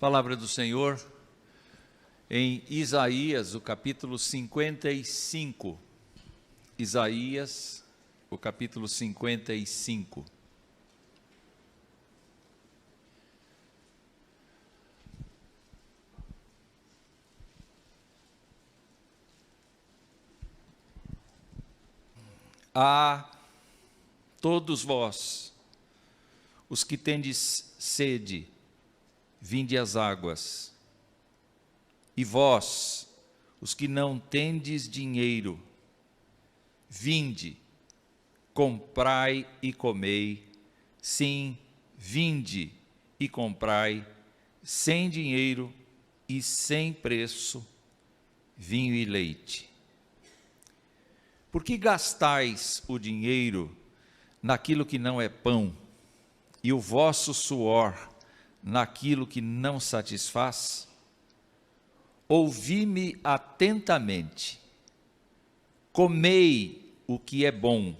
Palavra do Senhor em Isaías, o capítulo 55. Isaías, o capítulo 55. A todos vós, os que tendes sede, vinde às águas. E vós, os que não tendes dinheiro, vinde, comprai e comei. Sim, vinde e comprai, sem dinheiro e sem preço, vinho e leite. Por que gastais o dinheiro naquilo que não é pão, e o vosso suor naquilo que não satisfaz? Ouvi-me atentamente, comei o que é bom,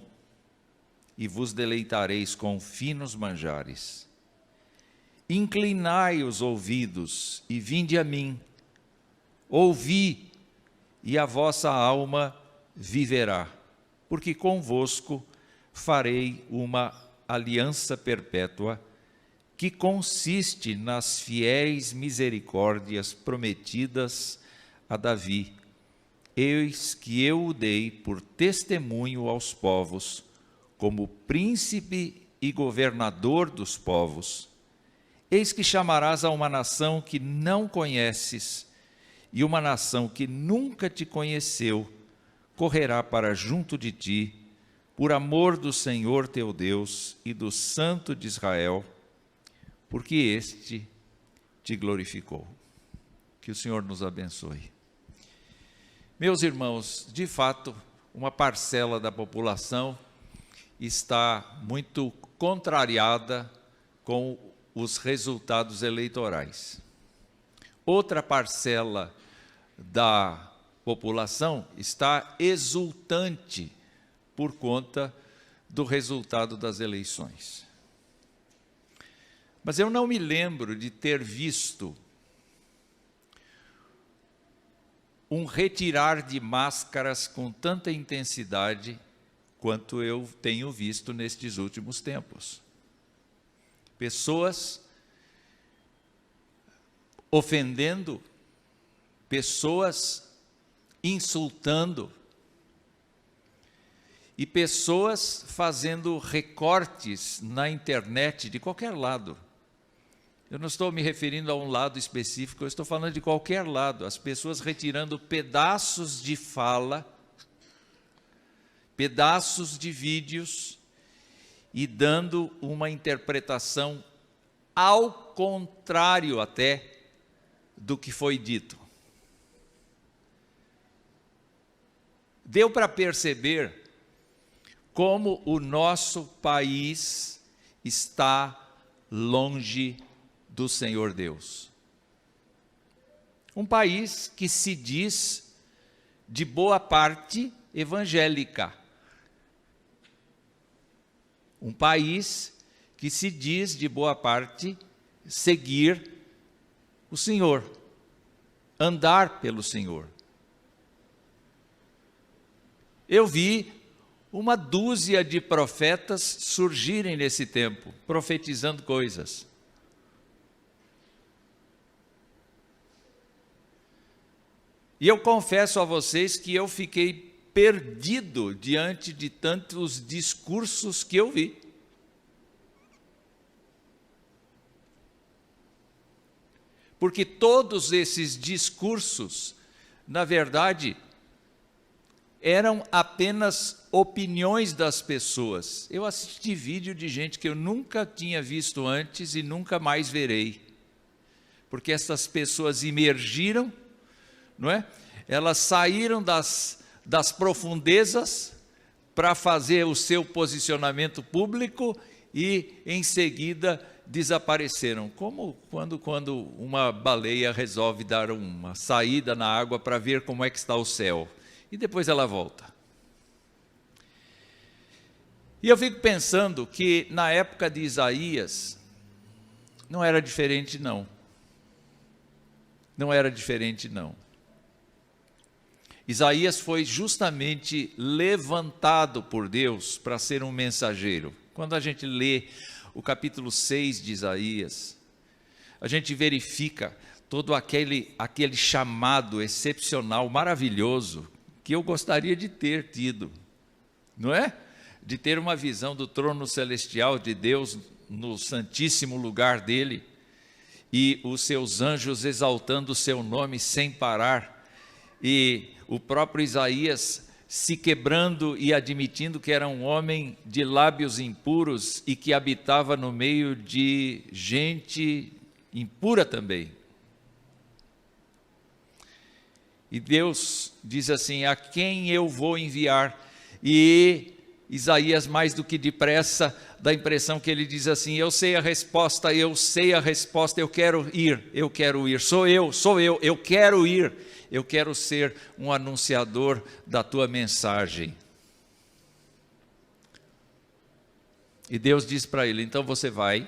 e vos deleitareis com finos manjares. Inclinai os ouvidos e vinde a mim, ouvi, e a vossa alma viverá, porque convosco farei uma aliança perpétua, que consiste nas fiéis misericórdias prometidas a Davi. Eis que eu o dei por testemunho aos povos, como príncipe e governador dos povos. Eis que chamarás a uma nação que não conheces, e uma nação que nunca te conheceu, correrá para junto de ti, por amor do Senhor teu Deus e do Santo de Israel, porque este te glorificou. Que o Senhor nos abençoe. Meus irmãos, de fato, uma parcela da população está muito contrariada com os resultados eleitorais. Outra parcela da população está exultante por conta do resultado das eleições. Mas eu não me lembro de ter visto um retirar de máscaras com tanta intensidade quanto eu tenho visto nestes últimos tempos. Pessoas ofendendo, pessoas insultando, e pessoas fazendo recortes na internet de qualquer lado. Eu não estou me referindo a um lado específico, eu estou falando de qualquer lado. As pessoas retirando pedaços de fala, pedaços de vídeos e dando uma interpretação ao contrário até do que foi dito. Deu para perceber como o nosso país está longe do Senhor Deus. Um país que se diz de boa parte evangélica. Um país que se diz de boa parte seguir o Senhor, andar pelo Senhor. Eu vi uma dúzia de profetas surgirem nesse tempo, profetizando coisas. E eu confesso a vocês que eu fiquei perdido diante de tantos discursos que eu vi. Porque todos esses discursos, na verdade, eram apenas opiniões das pessoas. Eu assisti vídeo de gente que eu nunca tinha visto antes e nunca mais verei. Porque essas pessoas emergiram, não é? Elas saíram das profundezas para fazer o seu posicionamento público e, em seguida, desapareceram. Como quando uma baleia resolve dar uma saída na água para ver como é que está o céu. E depois ela volta. E eu fico pensando que na época de Isaías, não era diferente não. não era diferente não. Isaías foi justamente levantado por Deus para ser um mensageiro. Quando a gente lê o capítulo 6 de Isaías, a gente verifica todo aquele chamado excepcional, maravilhoso, que eu gostaria de ter tido, não é? De ter uma visão do trono celestial de Deus no santíssimo lugar dele, e os seus anjos exaltando o seu nome sem parar, e o próprio Isaías se quebrando e admitindo que era um homem de lábios impuros e que habitava no meio de gente impura também. E Deus diz assim: a quem eu vou enviar? E Isaías, mais do que depressa, dá a impressão que ele diz assim: eu sei a resposta, eu quero ir, sou eu, eu quero ir, eu quero ser um anunciador da tua mensagem. E Deus diz para ele: então você vai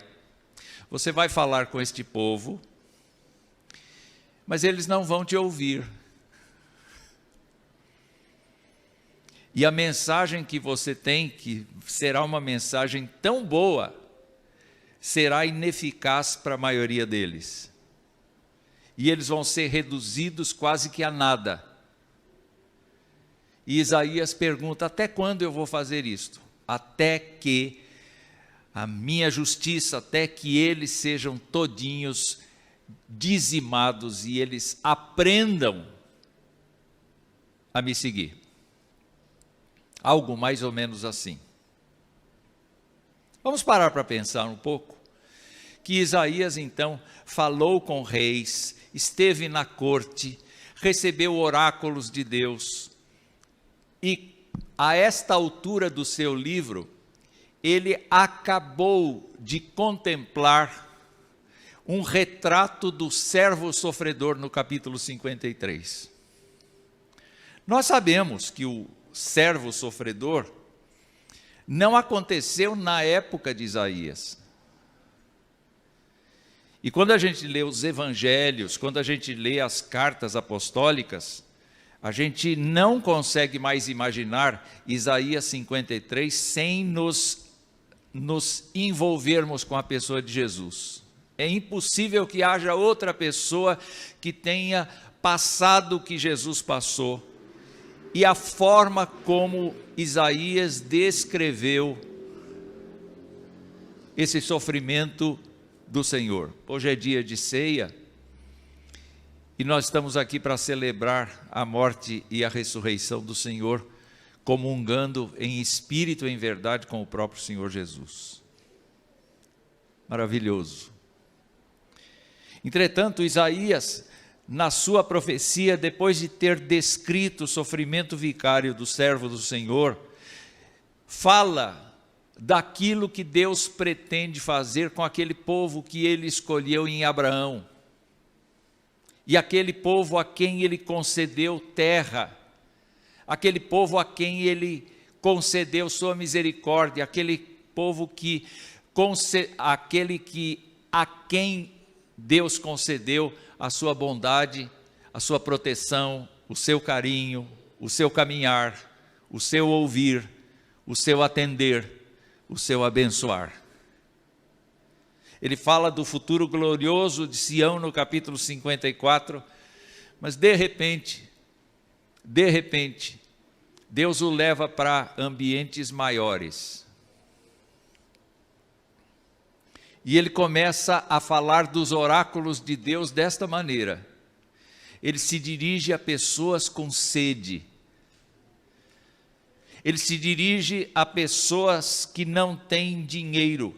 falar com este povo, mas eles não vão te ouvir. E a mensagem que você tem, que será uma mensagem tão boa, será ineficaz para a maioria deles. E eles vão ser reduzidos quase que a nada. E Isaías pergunta: até quando eu vou fazer isto? Até que a minha justiça, até que eles sejam todinhos dizimados e eles aprendam a me seguir. Algo mais ou menos assim. Vamos parar para pensar um pouco, que Isaías então falou com reis, esteve na corte, recebeu oráculos de Deus, e a esta altura do seu livro, ele acabou de contemplar um retrato do servo sofredor no capítulo 53. Nós sabemos que o servo sofredor não aconteceu na época de Isaías. E quando a gente lê os evangelhos, quando a gente lê as cartas apostólicas, a gente não consegue mais imaginar Isaías 53 sem nos envolvermos com a pessoa de Jesus. É impossível que haja outra pessoa que tenha passado o que Jesus passou. E a forma como Isaías descreveu esse sofrimento do Senhor. Hoje é dia de ceia, e nós estamos aqui para celebrar a morte e a ressurreição do Senhor, comungando em espírito e em verdade com o próprio Senhor Jesus. Maravilhoso. Entretanto, Isaías, na sua profecia, depois de ter descrito o sofrimento vicário do servo do Senhor, fala daquilo que Deus pretende fazer com aquele povo que ele escolheu em Abraão, e aquele povo a quem ele concedeu terra, aquele povo a quem ele concedeu sua misericórdia, aquele povo a quem Deus concedeu a sua bondade, a sua proteção, o seu carinho, o seu caminhar, o seu ouvir, o seu atender, o seu abençoar. Ele fala do futuro glorioso de Sião no capítulo 54, mas de repente, Deus o leva para ambientes maiores. E ele começa a falar dos oráculos de Deus desta maneira. Ele se dirige a pessoas com sede. Ele se dirige a pessoas que não têm dinheiro.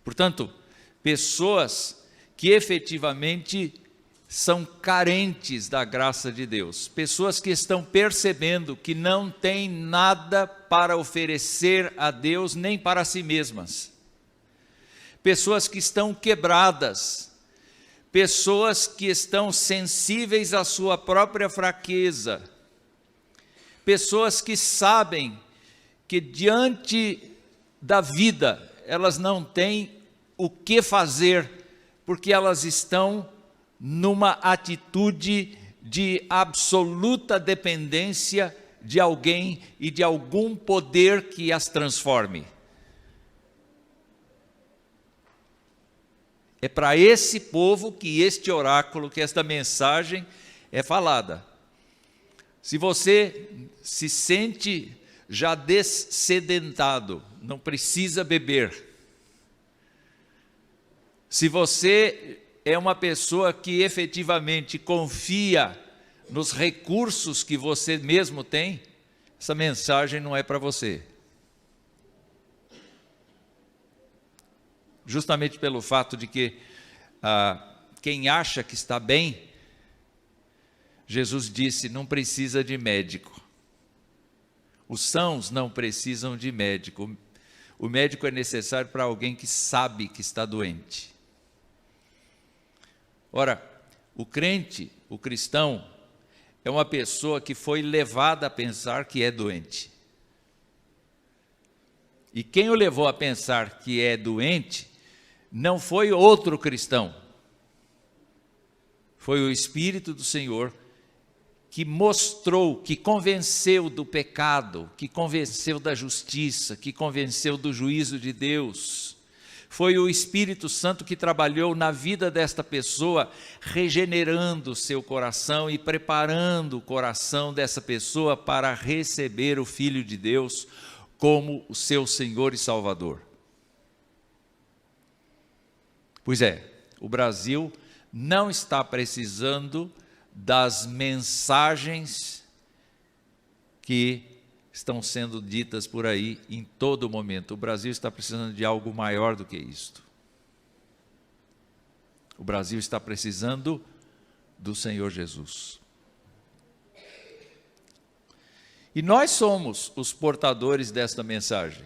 Portanto, pessoas que efetivamente são carentes da graça de Deus. Pessoas que estão percebendo que não têm nada para oferecer a Deus nem para si mesmas. Pessoas que estão quebradas, pessoas que estão sensíveis à sua própria fraqueza, pessoas que sabem que diante da vida elas não têm o que fazer, porque elas estão numa atitude de absoluta dependência de alguém e de algum poder que as transforme. É para esse povo que este oráculo, que esta mensagem é falada. Se você se sente já dessedentado, não precisa beber. Se você é uma pessoa que efetivamente confia nos recursos que você mesmo tem, essa mensagem não é para você. Justamente pelo fato de que quem acha que está bem, Jesus disse, não precisa de médico. Os sãos não precisam de médico. O médico é necessário para alguém que sabe que está doente. Ora, o crente, o cristão, é uma pessoa que foi levada a pensar que é doente. E quem o levou a pensar que é doente não foi outro cristão. Foi o Espírito do Senhor que mostrou, que convenceu do pecado, que convenceu da justiça, que convenceu do juízo de Deus. Foi o Espírito Santo que trabalhou na vida desta pessoa, regenerando o seu coração e preparando o coração dessa pessoa para receber o Filho de Deus como o seu Senhor e Salvador. Pois é, o Brasil não está precisando das mensagens que estão sendo ditas por aí em todo momento. O Brasil está precisando de algo maior do que isto. O Brasil está precisando do Senhor Jesus. E nós somos os portadores desta mensagem.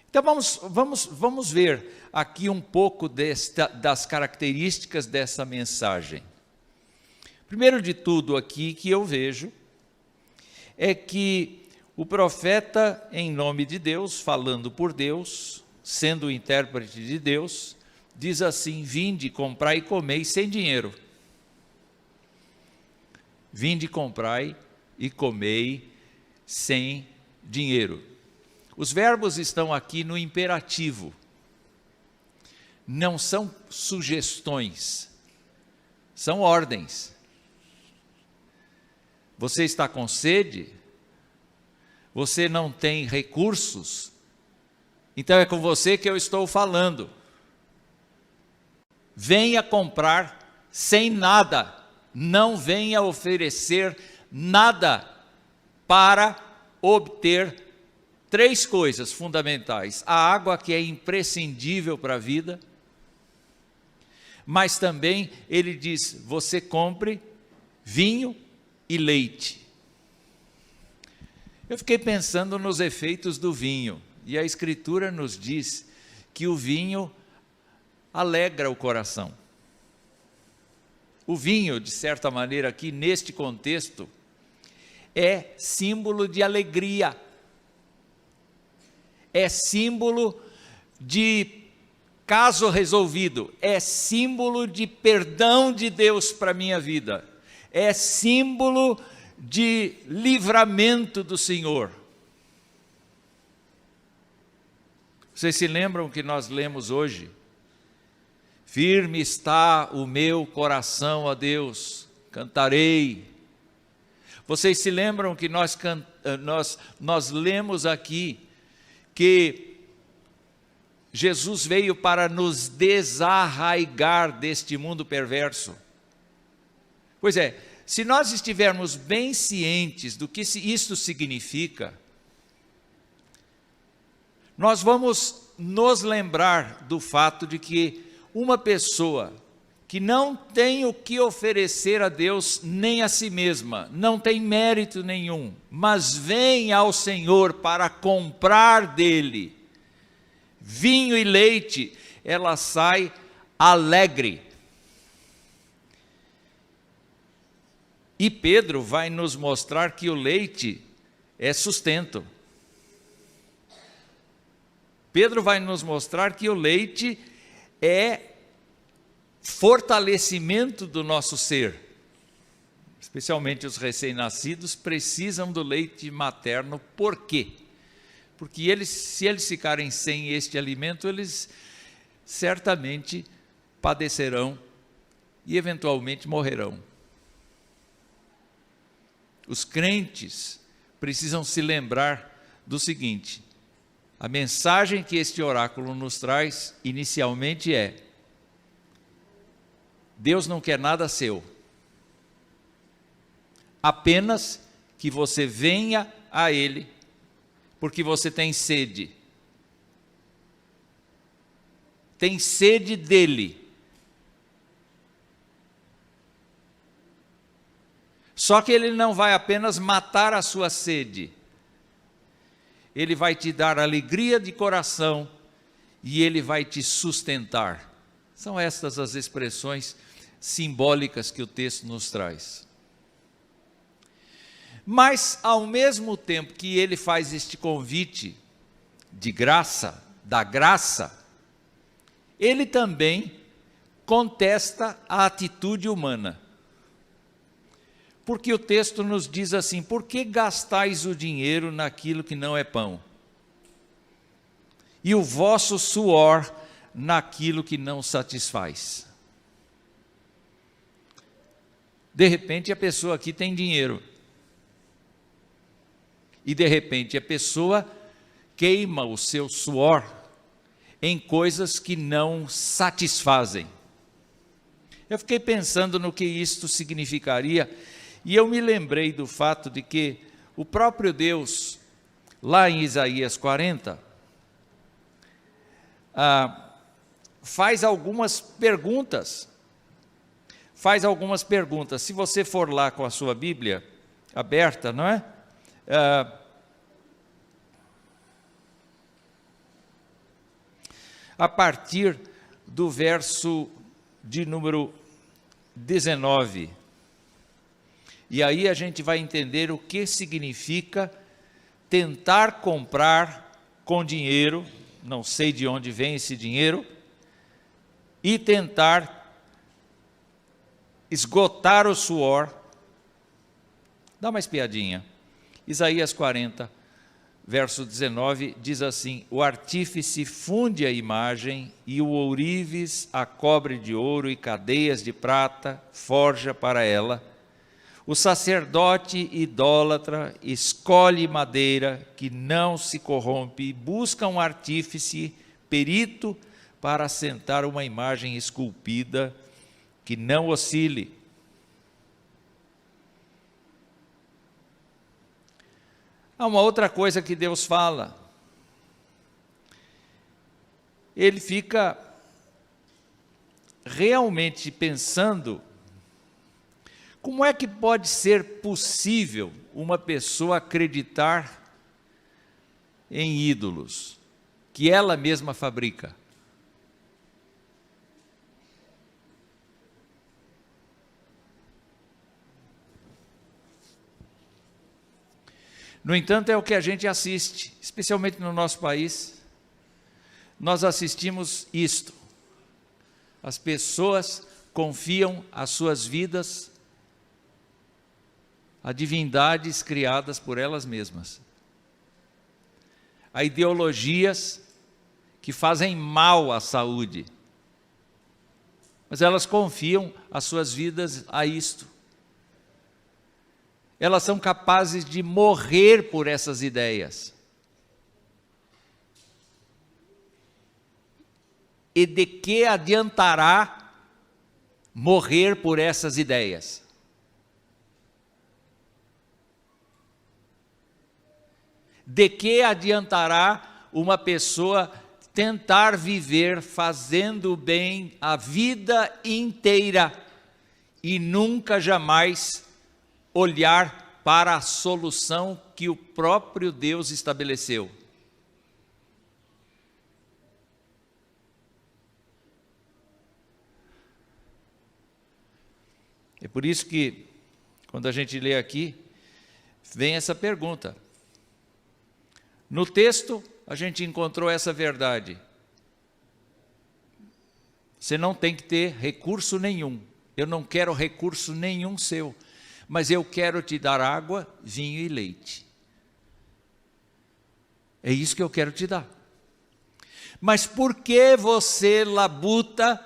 Então vamos ver aqui um pouco das características dessa mensagem. Primeiro de tudo aqui que eu vejo é que o profeta, em nome de Deus, falando por Deus, sendo o intérprete de Deus, diz assim: vinde, comprai e comei sem dinheiro. Vinde, comprai e comei sem dinheiro. Os verbos estão aqui no imperativo. Não são sugestões, são ordens. Você está com sede? Você não tem recursos? Então é com você que eu estou falando. Venha comprar sem nada. Não venha oferecer nada para obter 3 coisas fundamentais: a água, que é imprescindível para a vida, mas também ele diz, você compre vinho e leite. Eu fiquei pensando nos efeitos do vinho, e a Escritura nos diz que o vinho alegra o coração. O vinho, de certa maneira, aqui neste contexto, é símbolo de alegria, é símbolo de caso resolvido, é símbolo de perdão de Deus para a minha vida, é símbolo de livramento do Senhor. Vocês se lembram que nós lemos hoje? Firme está o meu coração a Deus, cantarei. Vocês se lembram que nós lemos aqui que Jesus veio para nos desarraigar deste mundo perverso. Pois é, se nós estivermos bem cientes do que isto significa, nós vamos nos lembrar do fato de que uma pessoa que não tem o que oferecer a Deus nem a si mesma, não tem mérito nenhum, mas vem ao Senhor para comprar dele vinho e leite, ela sai alegre. E Pedro vai nos mostrar que o leite é sustento. Pedro vai nos mostrar que o leite é fortalecimento do nosso ser. Especialmente os recém-nascidos precisam do leite materno. Por quê? Porque se eles ficarem sem este alimento, eles certamente padecerão e eventualmente morrerão. Os crentes precisam se lembrar do seguinte: a mensagem que este oráculo nos traz inicialmente é: Deus não quer nada seu, apenas que você venha a Ele, porque você tem sede dEle. Só que Ele não vai apenas matar a sua sede, Ele vai te dar alegria de coração e Ele vai te sustentar. São estas as expressões simbólicas que o texto nos traz. Mas, ao mesmo tempo que Ele faz este convite de graça, da graça, Ele também contesta a atitude humana. Porque o texto nos diz assim: por que gastais o dinheiro naquilo que não é pão? E o vosso suor naquilo que não satisfaz? De repente a pessoa aqui tem dinheiro. E de repente a pessoa queima o seu suor em coisas que não satisfazem. Eu fiquei pensando no que isto significaria, e eu me lembrei do fato de que o próprio Deus, lá em Isaías 40, faz algumas perguntas. Se você for lá com a sua Bíblia aberta, não é? A partir do verso de número 19. E aí a gente vai entender o que significa tentar comprar com dinheiro, não sei de onde vem esse dinheiro, e tentar esgotar o suor. Dá uma espiadinha. Isaías 40, verso 19, diz assim: o artífice funde a imagem, e o ourives a cobre de ouro, e cadeias de prata forja para ela. O sacerdote idólatra escolhe madeira que não se corrompe, e busca um artífice perito para assentar uma imagem esculpida que não oscile. Há uma outra coisa que Deus fala. Ele fica realmente pensando: como é que pode ser possível uma pessoa acreditar em ídolos que ela mesma fabrica? No entanto, é o que a gente assiste, especialmente no nosso país. Nós assistimos isto. As pessoas confiam as suas vidas a divindades criadas por elas mesmas, a ideologias que fazem mal à saúde, mas elas confiam as suas vidas a isto. Elas são capazes de morrer por essas ideias. E de que adiantará morrer por essas ideias? De que adiantará uma pessoa tentar viver fazendo bem a vida inteira e nunca jamais olhar para a solução que o próprio Deus estabeleceu? É por isso que, quando a gente lê aqui, vem essa pergunta. No texto, a gente encontrou essa verdade. Você não tem que ter recurso nenhum. Eu não quero recurso nenhum seu, mas eu quero te dar água, vinho e leite. É isso que eu quero te dar. Mas por que você labuta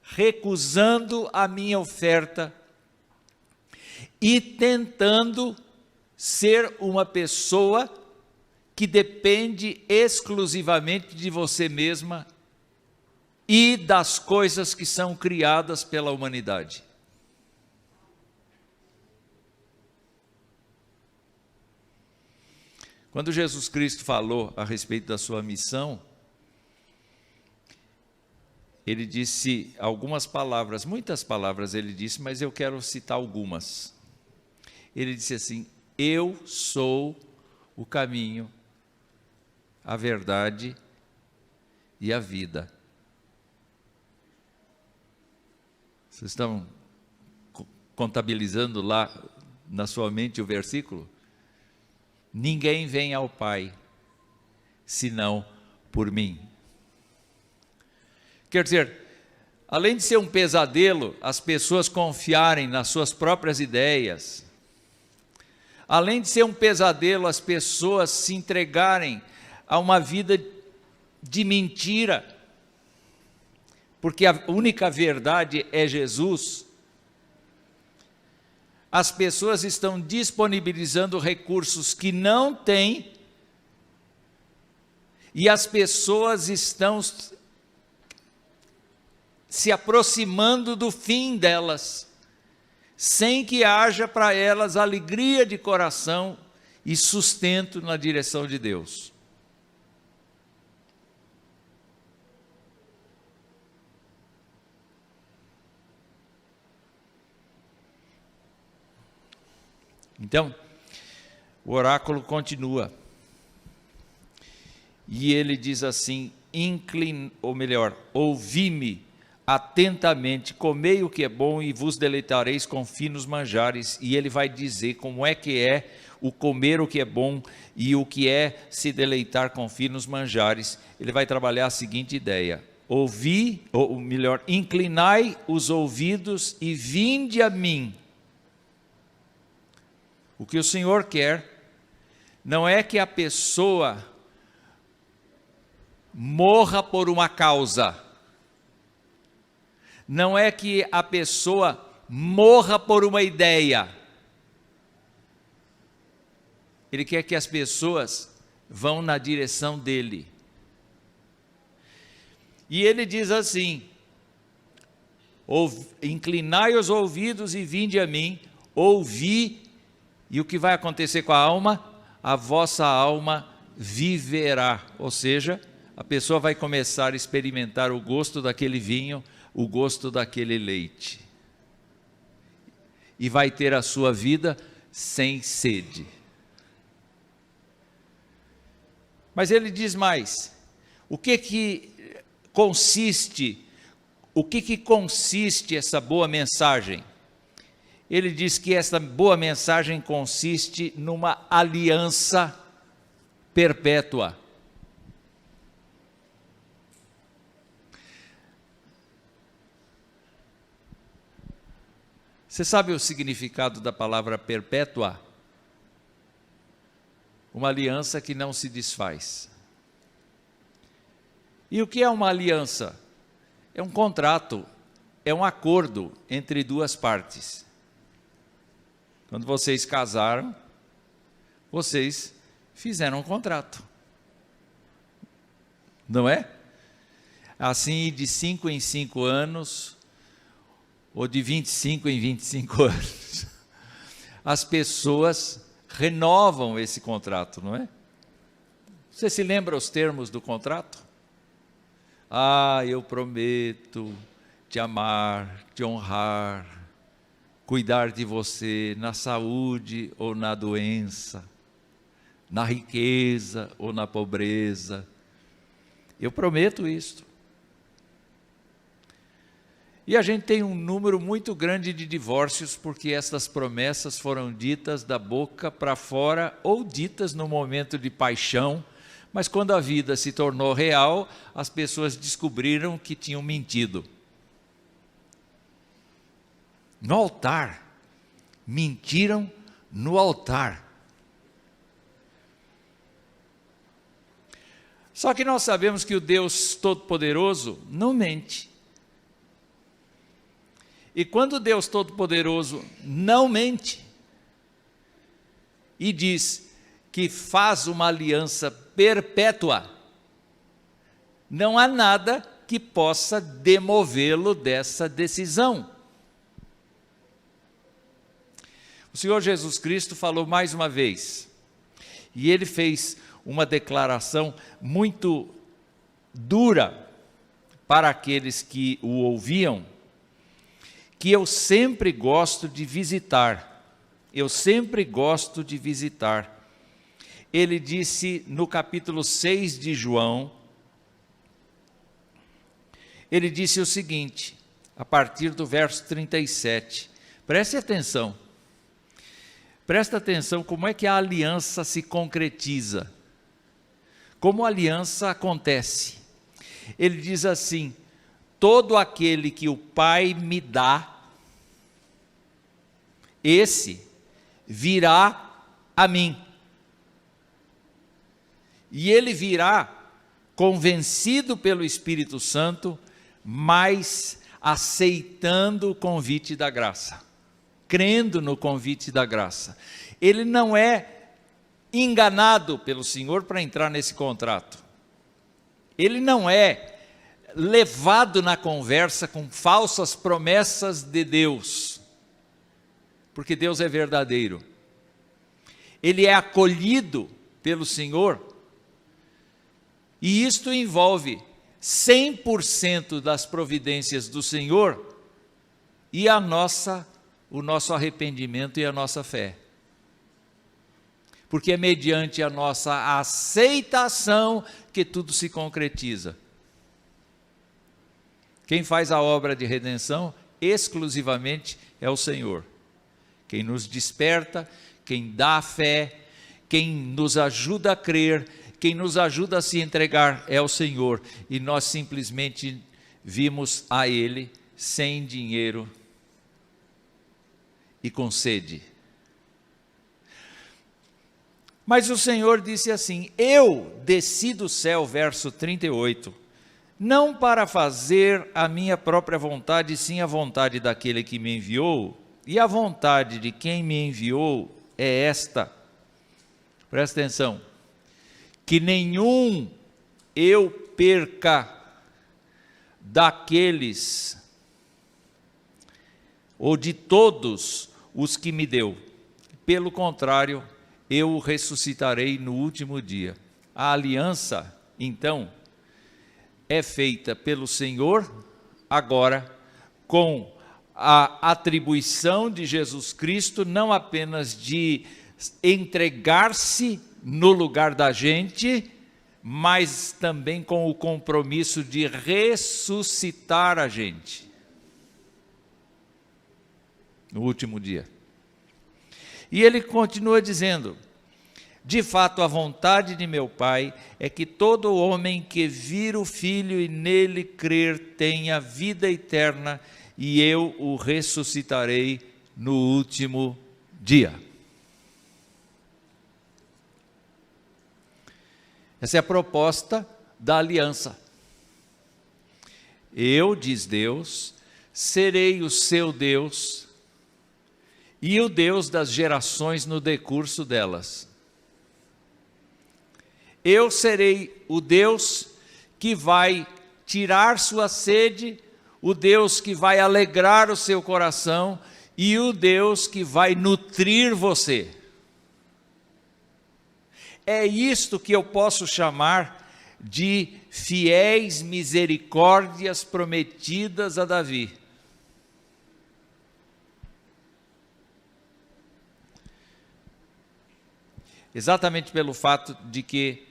recusando a minha oferta e tentando ser uma pessoa que depende exclusivamente de você mesma e das coisas que são criadas pela humanidade? Quando Jesus Cristo falou a respeito da sua missão, ele disse algumas palavras, muitas palavras ele disse, mas eu quero citar algumas. Ele disse assim: eu sou o caminho, a verdade e a vida. Vocês estão contabilizando lá na sua mente o versículo? Ninguém vem ao Pai, senão por mim. Quer dizer, além de ser um pesadelo, as pessoas confiarem nas suas próprias ideias, além de ser um pesadelo, as pessoas se entregarem a uma vida de mentira, porque a única verdade é Jesus. As pessoas estão disponibilizando recursos que não têm, e as pessoas estão se aproximando do fim delas, sem que haja para elas alegria de coração e sustento na direção de Deus. Então, o oráculo continua, e ele diz assim: ouvi-me atentamente, comei o que é bom e vos deleitareis com finos manjares. E ele vai dizer como é que é o comer o que é bom e o que é se deleitar com finos manjares. Ele vai trabalhar a seguinte ideia: inclinai os ouvidos e vinde a mim. O que o Senhor quer não é que a pessoa morra por uma causa, não é que a pessoa morra por uma ideia. Ele quer que as pessoas vão na direção dele. E ele diz assim: inclinai os ouvidos e vinde a mim, ouvi. E o que vai acontecer com a alma? A vossa alma viverá. Ou seja, a pessoa vai começar a experimentar o gosto daquele vinho, o gosto daquele leite. E vai ter a sua vida sem sede. Mas ele diz mais: o que consiste essa boa mensagem? Ele diz que essa boa mensagem consiste numa aliança perpétua. Você sabe o significado da palavra perpétua? Uma aliança que não se desfaz. E o que é uma aliança? É um contrato, é um acordo entre duas partes. Quando vocês casaram, vocês fizeram um contrato, não é? Assim, de 5 em 5 anos, ou de 25 em 25 anos, as pessoas renovam esse contrato, não é? Você se lembra os termos do contrato? Eu prometo te amar, te honrar, cuidar de você na saúde ou na doença, na riqueza ou na pobreza. Eu prometo isto. E a gente tem um número muito grande de divórcios porque essas promessas foram ditas da boca para fora ou ditas no momento de paixão, mas quando a vida se tornou real, as pessoas descobriram que tinham mentido. No altar. Mentiram no altar. Só que nós sabemos que o Deus Todo-Poderoso não mente. E quando o Deus Todo-Poderoso não mente, e diz que faz uma aliança perpétua, não há nada que possa demovê-lo dessa decisão. O Senhor Jesus Cristo falou mais uma vez, e ele fez uma declaração muito dura para aqueles que o ouviam, que eu sempre gosto de visitar. Eu sempre gosto de visitar. Ele disse no capítulo 6 de João, ele disse o seguinte, a partir do verso 37. Preste atenção. Presta atenção como é que a aliança se concretiza. Como a aliança acontece. Ele diz assim: todo aquele que o Pai me dá, esse virá a mim. E ele virá convencido pelo Espírito Santo, mas aceitando o convite da graça, crendo no convite da graça. Ele não é enganado pelo Senhor para entrar nesse contrato. Ele não é levado na conversa com falsas promessas de Deus, porque Deus é verdadeiro. Ele é acolhido pelo Senhor, e isto envolve 100% das providências do Senhor e o nosso arrependimento e a nossa fé. Porque é mediante a nossa aceitação que tudo se concretiza. Quem faz a obra de redenção exclusivamente é o Senhor. Quem nos desperta, quem dá a fé, quem nos ajuda a crer, quem nos ajuda a se entregar é o Senhor. E nós simplesmente vimos a Ele sem dinheiro e com sede. Mas o Senhor disse assim: eu desci do céu, verso 38, não para fazer a minha própria vontade, sim a vontade daquele que me enviou, e a vontade de quem me enviou é esta, presta atenção, que nenhum eu perca daqueles, ou de todos os que me deu, pelo contrário, eu o ressuscitarei no último dia. A aliança, então, é feita pelo Senhor, agora, com a atribuição de Jesus Cristo, não apenas de entregar-se no lugar da gente, mas também com o compromisso de ressuscitar a gente no último dia. E ele continua dizendo: de fato, a vontade de meu Pai é que todo homem que vir o Filho e nele crer tenha vida eterna, e eu o ressuscitarei no último dia. Essa é a proposta da aliança. Eu, diz Deus, serei o seu Deus e o Deus das gerações no decurso delas. Eu serei o Deus que vai tirar sua sede, o Deus que vai alegrar o seu coração e o Deus que vai nutrir você. É isto que eu posso chamar de fiéis misericórdias prometidas a Davi. Exatamente pelo fato de que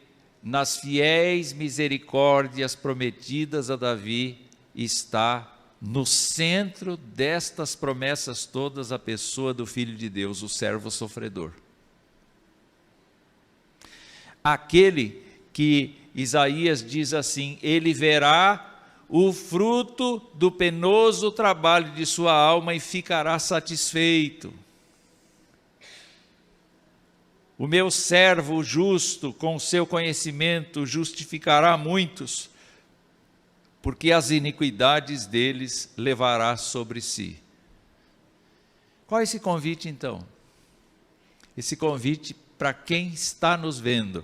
nas fiéis misericórdias prometidas a Davi está no centro destas promessas todas a pessoa do Filho de Deus, o servo sofredor. Aquele que Isaías diz assim: ele verá o fruto do penoso trabalho de sua alma e ficará satisfeito. O meu servo justo, com o seu conhecimento, justificará muitos, porque as iniquidades deles levará sobre si. Qual é esse convite, então? Esse convite para quem está nos vendo.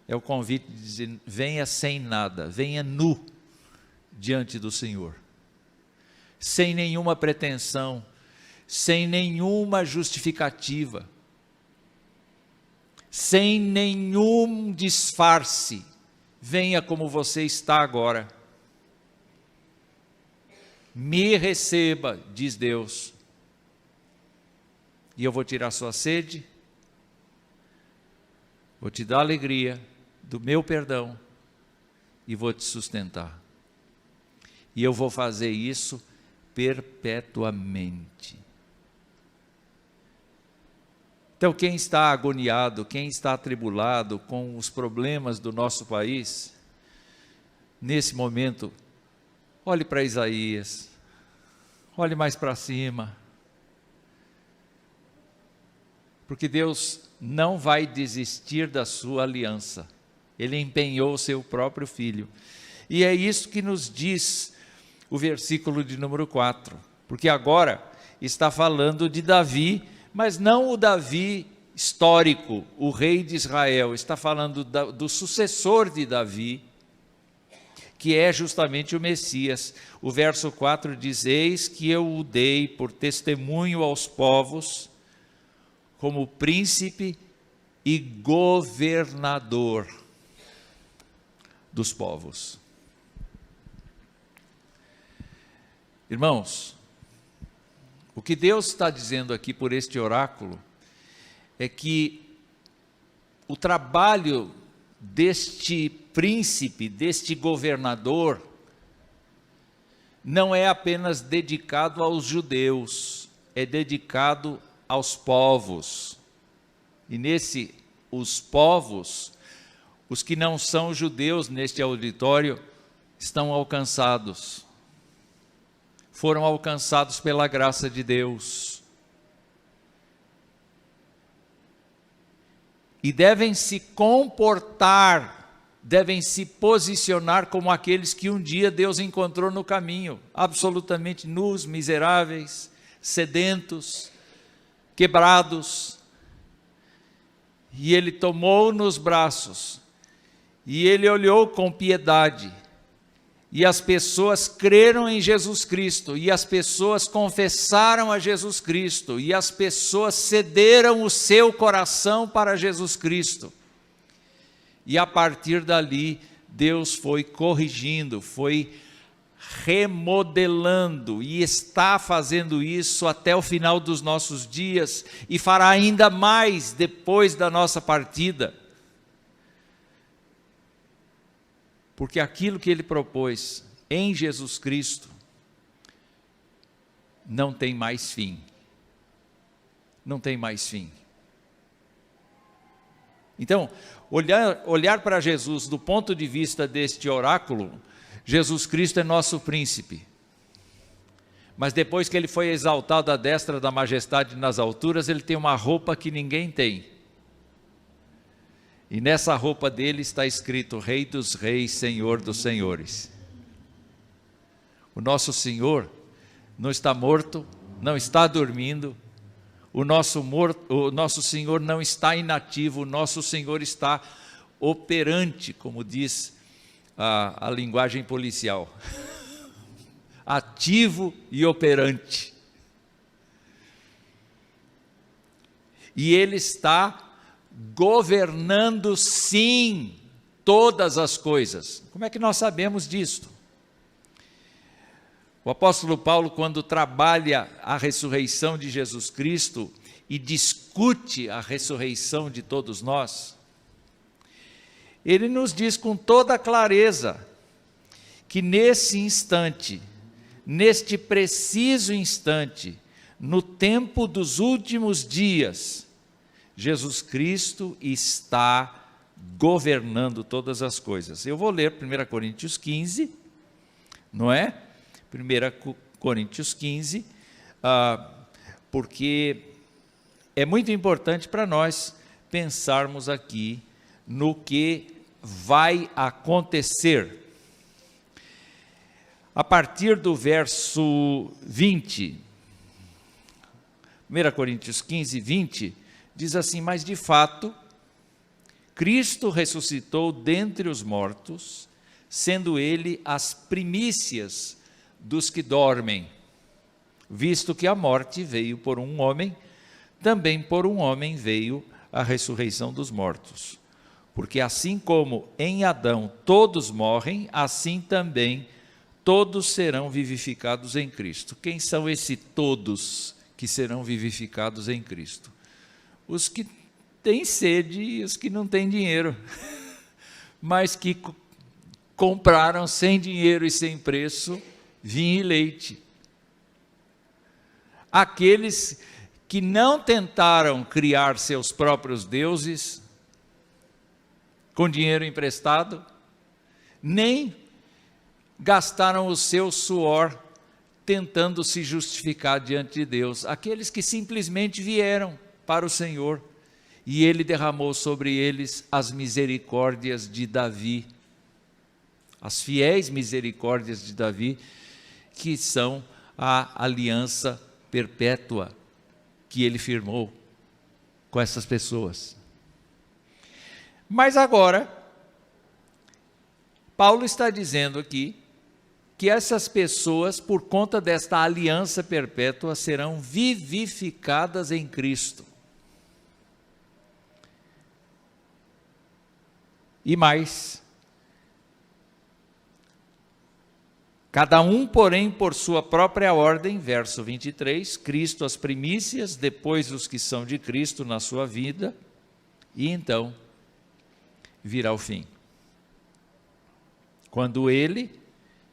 É o convite de dizer, venha sem nada, venha nu diante do Senhor. Sem nenhuma pretensão, sem nenhuma justificativa, sem nenhum disfarce, venha como você está agora. Me receba, diz Deus, e eu vou tirar sua sede, vou te dar alegria do meu perdão e vou te sustentar. E eu vou fazer isso perpetuamente. Então, quem está agoniado, quem está atribulado com os problemas do nosso país, nesse momento, olhe para Isaías, olhe mais para cima, porque Deus não vai desistir da sua aliança, Ele empenhou o seu próprio Filho, e é isso que nos diz o versículo de número 4, porque agora está falando de Davi, mas não o Davi histórico, o rei de Israel, está falando do sucessor de Davi, que é justamente o Messias. O verso 4 diz, eis que eu o dei por testemunho aos povos, como príncipe e governador dos povos. Irmãos, o que Deus está dizendo aqui por este oráculo é que o trabalho deste príncipe, deste governador, não é apenas dedicado aos judeus, é dedicado aos povos. E os povos, os que não são judeus neste auditório, estão alcançados. Foram alcançados pela graça de Deus. E devem se comportar, devem se posicionar como aqueles que um dia Deus encontrou no caminho, absolutamente nus, miseráveis, sedentos, quebrados. E Ele tomou nos braços, e Ele olhou com piedade, e as pessoas creram em Jesus Cristo, e as pessoas confessaram a Jesus Cristo, e as pessoas cederam o seu coração para Jesus Cristo. E a partir dali, Deus foi corrigindo, foi remodelando, e está fazendo isso até o final dos nossos dias, e fará ainda mais depois da nossa partida. Porque aquilo que Ele propôs em Jesus Cristo não tem mais fim. Não tem mais fim. Então, olhar para Jesus do ponto de vista deste oráculo, Jesus Cristo é nosso príncipe. Mas depois que Ele foi exaltado à destra da majestade nas alturas, Ele tem uma roupa que ninguém tem. E nessa roupa dele está escrito Rei dos Reis, Senhor dos Senhores. O nosso Senhor não está morto, não está dormindo, o nosso Senhor não está inativo, o nosso Senhor está operante, como diz a linguagem policial. Ativo e operante. E Ele está governando sim todas as coisas. Como é que nós sabemos disto? O apóstolo Paulo, quando trabalha a ressurreição de Jesus Cristo e discute a ressurreição de todos nós, ele nos diz com toda clareza que nesse instante, neste preciso instante, no tempo dos últimos dias, Jesus Cristo está governando todas as coisas. Eu vou ler 1 Coríntios 15, não é? 1 Coríntios 15, porque é muito importante para nós pensarmos aqui no que vai acontecer. A partir do verso 20, 1 Coríntios 15, 20, diz assim: mas de fato, Cristo ressuscitou dentre os mortos, sendo ele as primícias dos que dormem, visto que a morte veio por um homem, também por um homem veio a ressurreição dos mortos. Porque assim como em Adão todos morrem, assim também todos serão vivificados em Cristo. Quem são esses todos que serão vivificados em Cristo? Os que têm sede e os que não têm dinheiro, mas que compraram sem dinheiro e sem preço vinho e leite. Aqueles que não tentaram criar seus próprios deuses com dinheiro emprestado, nem gastaram o seu suor tentando se justificar diante de Deus. Aqueles que simplesmente vieram para o Senhor e Ele derramou sobre eles as misericórdias de Davi, as fiéis misericórdias de Davi, que são a aliança perpétua que Ele firmou com essas pessoas. Mas agora, Paulo está dizendo aqui que essas pessoas, por conta desta aliança perpétua, serão vivificadas em Cristo. E mais, cada um, porém, por sua própria ordem, verso 23, Cristo as primícias, depois os que são de Cristo na sua vida, e então virá o fim. Quando ele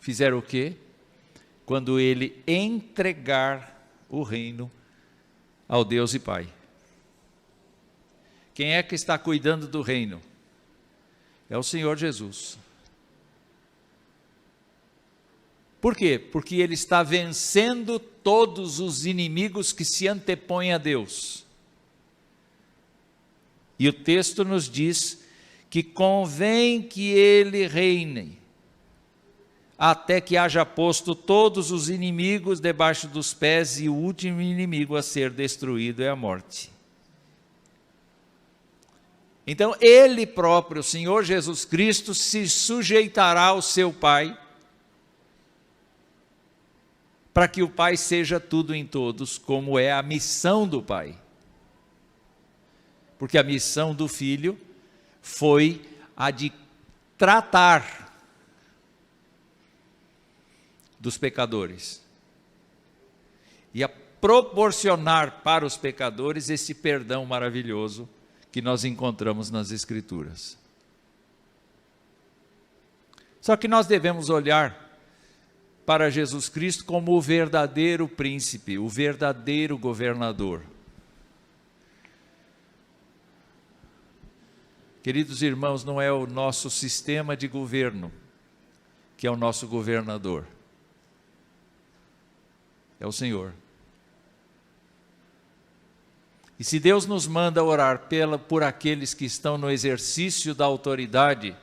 fizer o quê? Quando ele entregar o reino ao Deus e Pai. Quem é que está cuidando do reino? É o Senhor Jesus. Por quê? Porque ele está vencendo todos os inimigos que se antepõem a Deus. E o texto nos diz que convém que ele reine, até que haja posto todos os inimigos debaixo dos pés, e o último inimigo a ser destruído é a morte. Então ele próprio, o Senhor Jesus Cristo, se sujeitará ao seu Pai, para que o Pai seja tudo em todos, como é a missão do Pai. Porque a missão do Filho foi a de tratar dos pecadores e a proporcionar para os pecadores esse perdão maravilhoso que nós encontramos nas Escrituras. Só que nós devemos olhar para Jesus Cristo como o verdadeiro príncipe, o verdadeiro governador. Queridos irmãos, não é o nosso sistema de governo que é o nosso governador. É o Senhor. E se Deus nos manda orar por aqueles que estão no exercício da autoridade,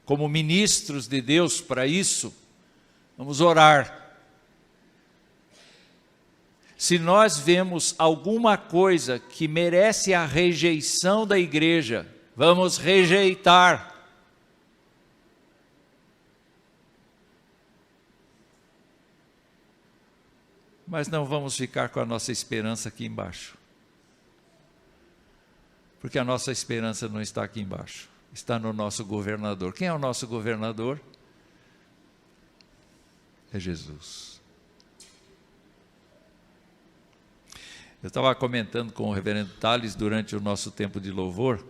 como ministros de Deus para isso, vamos orar. Se nós vemos alguma coisa que merece a rejeição da igreja, vamos rejeitar. Mas não vamos ficar com a nossa esperança aqui embaixo. Porque a nossa esperança não está aqui embaixo, está no nosso governador. Quem é o nosso governador? É Jesus. Eu estava comentando com o reverendo Thales durante o nosso tempo de louvor,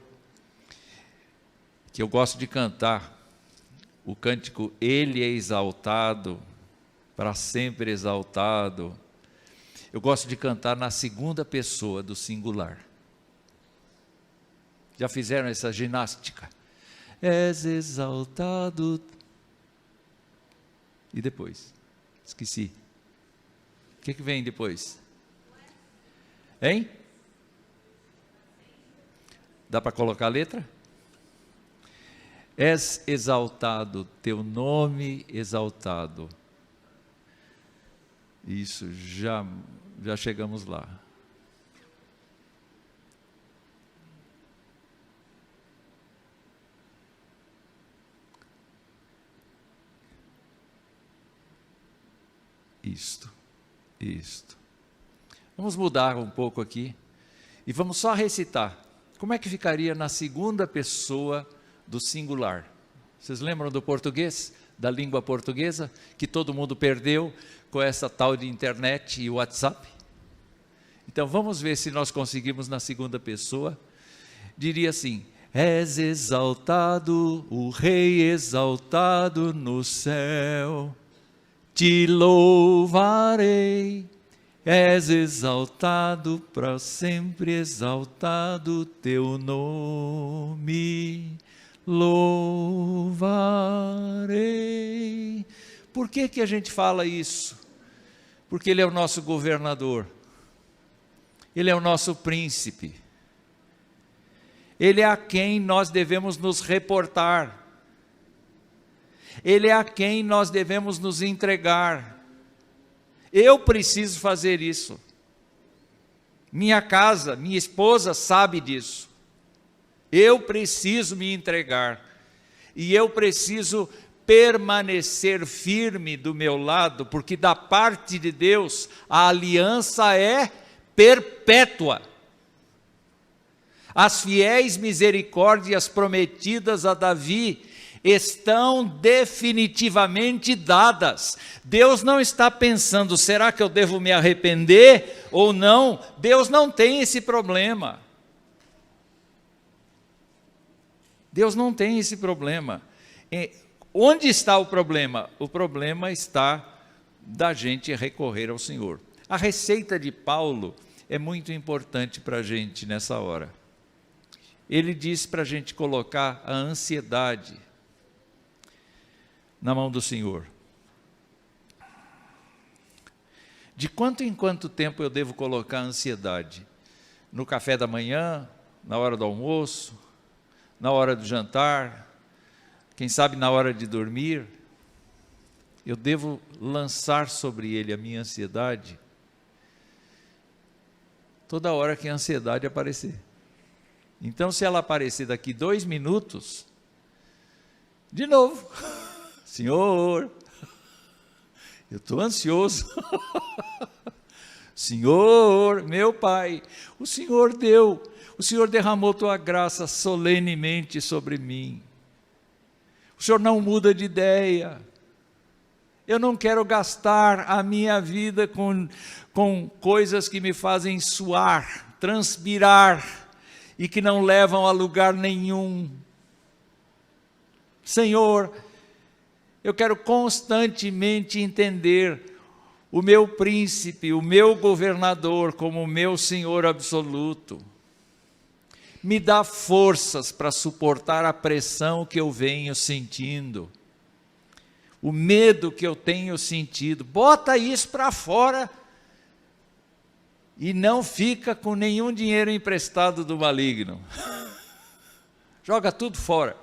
que eu gosto de cantar o cântico Ele é exaltado, para sempre exaltado. Eu gosto de cantar na segunda pessoa do singular. Já fizeram essa ginástica? És exaltado. E depois? Esqueci. O que vem depois? Hein? Dá para colocar a letra? És exaltado, teu nome exaltado. Isso, já chegamos lá. Isto. Vamos mudar um pouco aqui e vamos só recitar. Como é que ficaria na segunda pessoa do singular? Vocês lembram do português, da língua portuguesa, que todo mundo perdeu com essa tal de internet e WhatsApp? Então vamos ver se nós conseguimos na segunda pessoa. Diria assim: és exaltado, o Rei exaltado no céu. Te louvarei, és exaltado, para sempre exaltado teu nome, louvarei. Por que a gente fala isso? Porque Ele é o nosso governador, Ele é o nosso príncipe, Ele é a quem nós devemos nos reportar, Ele é a quem nós devemos nos entregar. Eu preciso fazer isso. Minha casa, minha esposa sabe disso. Eu preciso me entregar. E eu preciso permanecer firme do meu lado, porque da parte de Deus a aliança é perpétua. As fiéis misericórdias prometidas a Davi estão definitivamente dadas. Deus não está pensando, será que eu devo me arrepender ou não? Deus não tem esse problema. Deus não tem esse problema. Onde está o problema? O problema está da gente recorrer ao Senhor. A receita de Paulo é muito importante para a gente nessa hora. Ele diz para a gente colocar a ansiedade na mão do Senhor. De quanto em quanto tempo eu devo colocar a ansiedade? No café da manhã, na hora do almoço, na hora do jantar, quem sabe na hora de dormir? Eu devo lançar sobre ele a minha ansiedade toda hora que a ansiedade aparecer. Então, se ela aparecer daqui 2 minutos, de novo, Senhor, eu estou ansioso. Senhor, meu Pai, o Senhor derramou tua graça solenemente sobre mim. O Senhor não muda de ideia. Eu não quero gastar a minha vida com coisas que me fazem suar, transpirar e que não levam a lugar nenhum. Senhor, eu quero constantemente entender o meu príncipe, o meu governador como o meu Senhor absoluto. Me dá forças para suportar a pressão que eu venho sentindo, o medo que eu tenho sentido. Bota isso para fora e não fica com nenhum dinheiro emprestado do maligno. Joga tudo fora.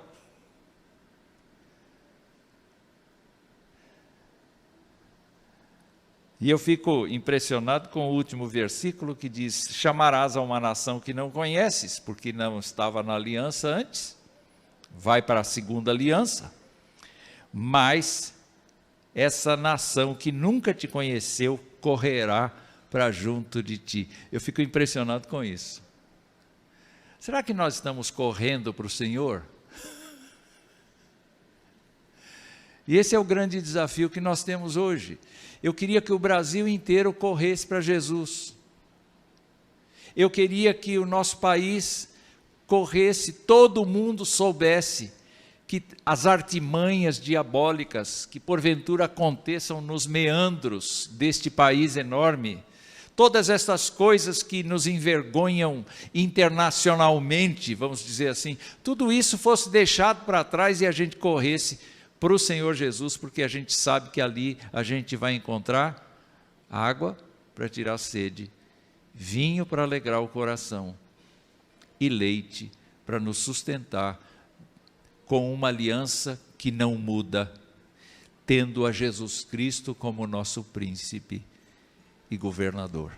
E eu fico impressionado com o último versículo que diz: chamarás a uma nação que não conheces, porque não estava na aliança antes, vai para a segunda aliança, mas essa nação que nunca te conheceu correrá para junto de ti. Eu fico impressionado com isso. Será que nós estamos correndo para o Senhor? E esse é o grande desafio que nós temos hoje. Eu queria que o Brasil inteiro corresse para Jesus. Eu queria que o nosso país corresse, todo mundo soubesse que as artimanhas diabólicas que porventura aconteçam nos meandros deste país enorme, todas essas coisas que nos envergonham internacionalmente, vamos dizer assim, tudo isso fosse deixado para trás e a gente corresse para o Senhor Jesus, porque a gente sabe que ali a gente vai encontrar água para tirar a sede, vinho para alegrar o coração e leite para nos sustentar com uma aliança que não muda, tendo a Jesus Cristo como nosso príncipe e governador.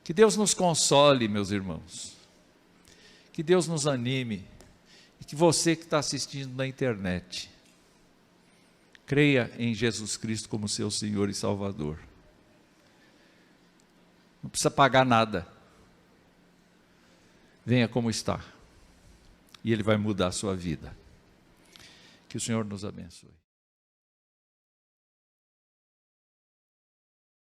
Que Deus nos console, meus irmãos, que Deus nos anime, e que você que está assistindo na internet, creia em Jesus Cristo como seu Senhor e Salvador. Não precisa pagar nada. Venha como está, e Ele vai mudar a sua vida. Que o Senhor nos abençoe.